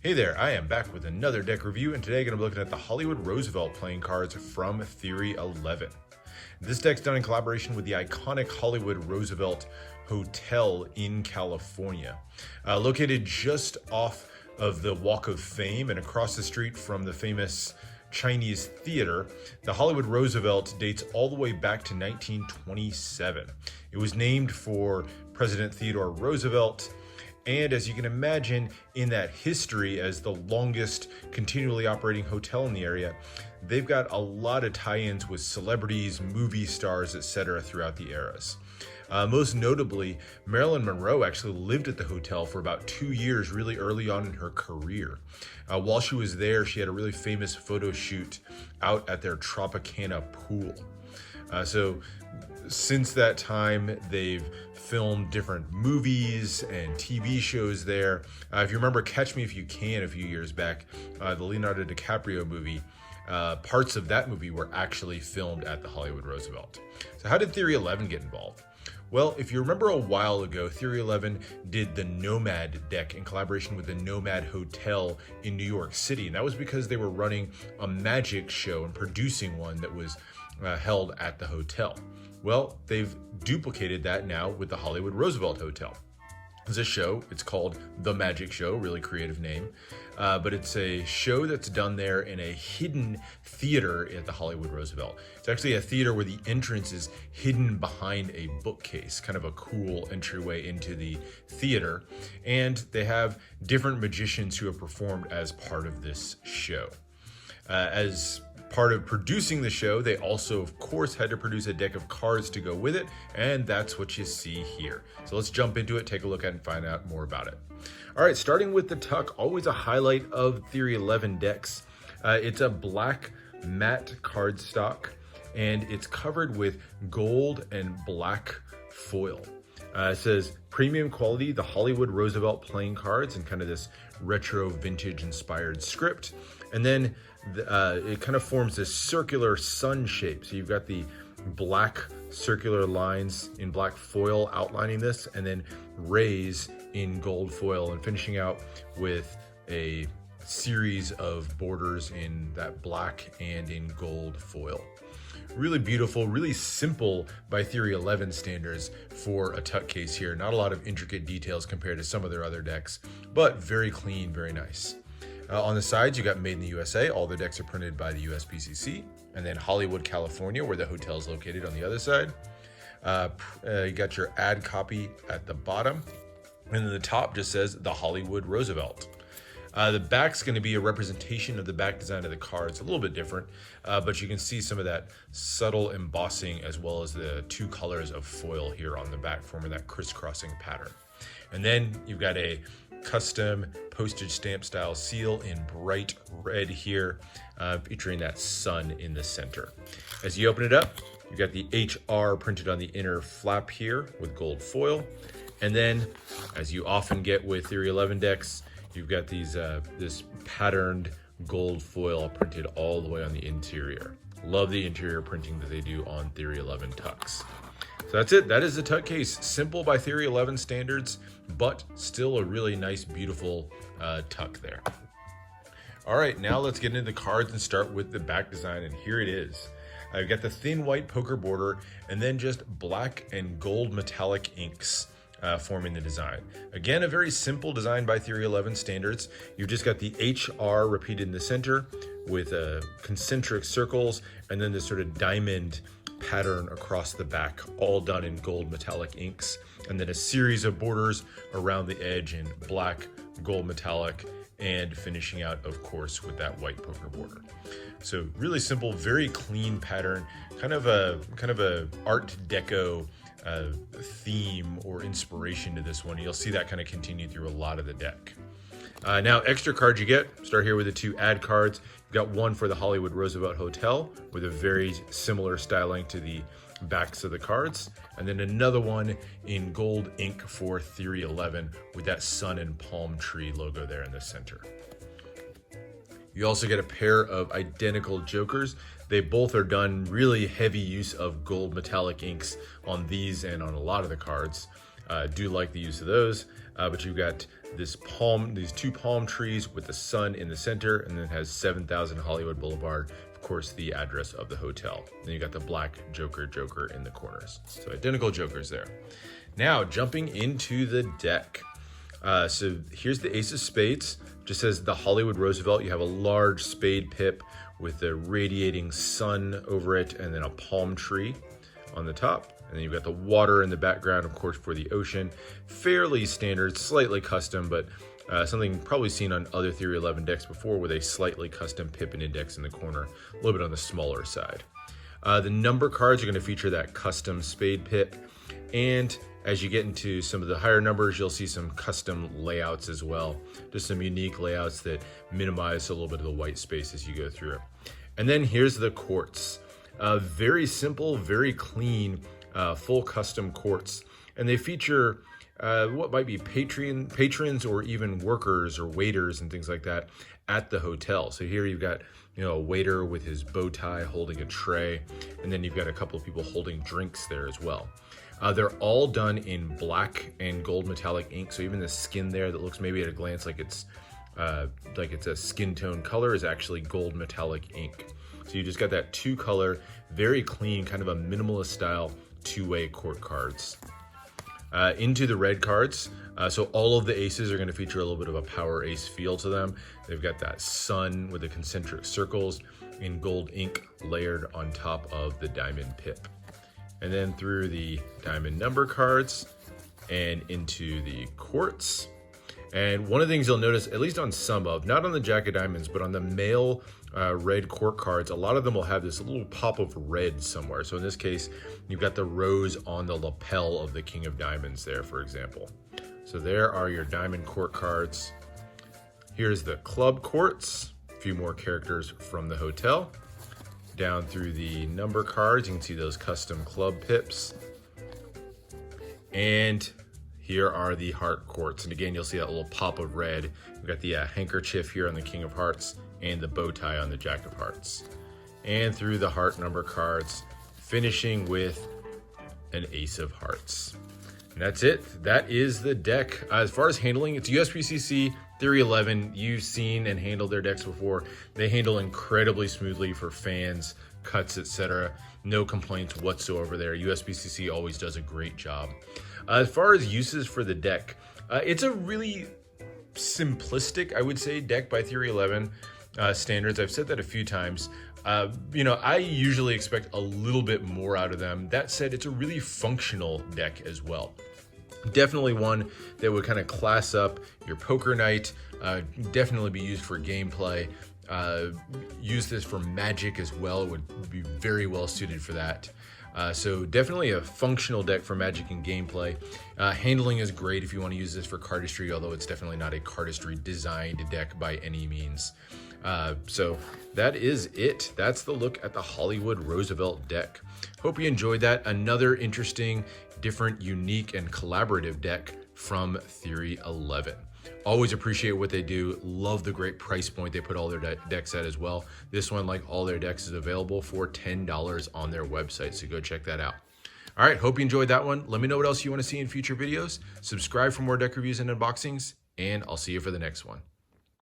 Hey there, I am back with another deck review, and today I'm going to be looking at the Hollywood Roosevelt playing cards from Theory11. This deck's done in collaboration with the iconic Hollywood Roosevelt Hotel in California. Located just off of the Walk of Fame and across the street from the famous Chinese theater, the Hollywood Roosevelt dates all the way back to 1927. It was named for President Theodore Roosevelt. And as you can imagine, in that history as the longest continually operating hotel in the area, they've got a lot of tie-ins with celebrities, movie stars, etc. throughout the eras. Most notably, Marilyn Monroe actually lived at the hotel for about 2 years really early on in her career. While she was there, she had a really famous photo shoot out at their Tropicana pool. So since that time, they've filmed different movies and TV shows there. If you remember Catch Me If You Can a few years back, the Leonardo DiCaprio movie, parts of that movie were actually filmed at the Hollywood Roosevelt. So how did Theory11 get involved? Well, if you remember a while ago, Theory11 did the Nomad deck in collaboration with the Nomad Hotel in New York City. And that was because they were running a magic show and producing one that was held at the hotel. Well, they've duplicated that now with the Hollywood Roosevelt Hotel. It's a show, it's called The Magic Show, really creative name, but it's a show that's done there in a hidden theater at the Hollywood Roosevelt. It's actually a theater where the entrance is hidden behind a bookcase, kind of a cool entryway into the theater, and they have different magicians who have performed as part of this show. As part of producing the show, they also, of course, had to produce a deck of cards to go with it, and that's what you see here. So let's jump into it, take a look at it, and find out more about it. All right, starting with the tuck, always a highlight of Theory11 decks. It's a black matte cardstock, and it's covered with gold and black foil. It says premium quality, the Hollywood Roosevelt playing cards, and kind of this retro vintage inspired script. And then it kind of forms this circular sun shape. So you've got the black circular lines in black foil outlining this, and then rays in gold foil, and finishing out with a series of borders in that black and in gold foil. Really beautiful, really simple by Theory11 standards for a tuck case here. Not a lot of intricate details compared to some of their other decks, but very clean, very nice. On the sides, you got Made in the USA. All the decks are printed by the USPCC. And then Hollywood, California, where the hotel is located on the other side. You got your ad copy at the bottom. And then the top just says the Hollywood Roosevelt. The back's going to be a representation of the back design of the cards, a little bit different, but you can see some of that subtle embossing as well as the two colors of foil here on the back, forming that crisscrossing pattern. And then you've got a custom postage stamp style seal in bright red here, featuring that sun in the center. As you open it up, you've got the HR printed on the inner flap here with gold foil. And then, as you often get with Theory11 decks, you've got these this patterned gold foil printed all the way on the interior. Love the interior printing that they do on Theory11 tucks. So that's it. That is the tuck case. Simple by Theory11 standards, but still a really nice, beautiful tuck there. All right, now let's get into the cards and start with the back design, and here it is. I've got the thin white poker border and then just black and gold metallic inks forming the design. Again, a very simple design by Theory11 standards. You've just got the HR repeated in the center with concentric circles, and then this sort of diamond pattern across the back, all done in gold metallic inks, and then a series of borders around the edge in black, gold metallic, and finishing out, of course, with that white poker border. So really simple, very clean pattern, kind of a Art Deco theme or inspiration to this one. You'll see that kind of continue through a lot of the deck. Now, extra cards you get, start here with the two ad cards. You've got one for the Hollywood Roosevelt Hotel with a very similar styling to the backs of the cards, and then another one in gold ink for Theory11 with that sun and palm tree logo there in the center. You also get a pair of identical jokers. They both are done really heavy use of gold metallic inks on these and on a lot of the cards. Do like the use of those, but you've got these two palm trees with the sun in the center, and then it has 7000 Hollywood Boulevard, of course, the address of the hotel. Then you got the black Joker in the corners. So identical Jokers there. Now jumping into the deck. So here's the Ace of Spades. Just says the Hollywood Roosevelt. You have a large spade pip with the radiating sun over it, and then a palm tree on the top. And then you've got the water in the background, of course, for the ocean. Fairly standard, slightly custom, but something probably seen on other Theory 11 decks before, with a slightly custom pip and index in the corner, a little bit on the smaller side. The number cards are going to feature that custom spade pip, and as you get into some of the higher numbers, you'll see some custom layouts as well. Just some unique layouts that minimize a little bit of the white space as you go through it. And then here's the quartz. Very simple, very clean, full custom quartz. And they feature what might be patrons or even workers or waiters and things like that at the hotel. So here you've got, a waiter with his bow tie holding a tray, and then you've got a couple of people holding drinks there as well. They're all done in black and gold metallic ink, so even the skin there that looks maybe at a glance like it's a skin tone color is actually gold metallic ink. So you just got that two color, very clean, kind of a minimalist style two-way court cards. Into the red cards, so all of the aces are going to feature a little bit of a power ace feel to them. They've got that sun with the concentric circles in gold ink layered on top of the diamond pip. And then through the diamond number cards and into the quartz. And one of the things you'll notice, at least on some of, not on the Jack of Diamonds, but on the male red court cards, a lot of them will have this little pop of red somewhere. So in this case, you've got the rose on the lapel of the King of Diamonds there, for example. So there are your diamond court cards. Here's the club quartz, a few more characters from the hotel. Down through the number cards, you can see those custom club pips. And here are the heart quartz. And again, you'll see that little pop of red. We've got the handkerchief here on the King of Hearts and the bow tie on the Jack of Hearts. And through the heart number cards, finishing with an Ace of Hearts. And that's it. That is the deck. As far as handling, it's USPCC Theory 11. You've seen and handled their decks before. They handle incredibly smoothly for fans, cuts, etc. No complaints whatsoever there. USPCC always does a great job. As far as uses for the deck, it's a really simplistic, I would say, deck by Theory 11 standards. I've said that a few times. I usually expect a little bit more out of them. That said, it's a really functional deck as well. Definitely one that would kind of class up your poker night, definitely be used for gameplay. Use this for Magic as well. It would be very well suited for that. So definitely a functional deck for Magic and gameplay. Handling is great if you want to use this for cardistry, although it's definitely not a cardistry designed deck by any means. So that is it. That's the look at the Hollywood Roosevelt deck. Hope you enjoyed that. Another interesting, different, unique, and collaborative deck from Theory 11. Always appreciate what they do. Love the great price point they put all their decks at as well. This one, like all their decks, is available for $10 on their website, so go check that out. All right, hope you enjoyed that one. Let me know what else you want to see in future videos. Subscribe for more deck reviews and unboxings, and I'll see you for the next one.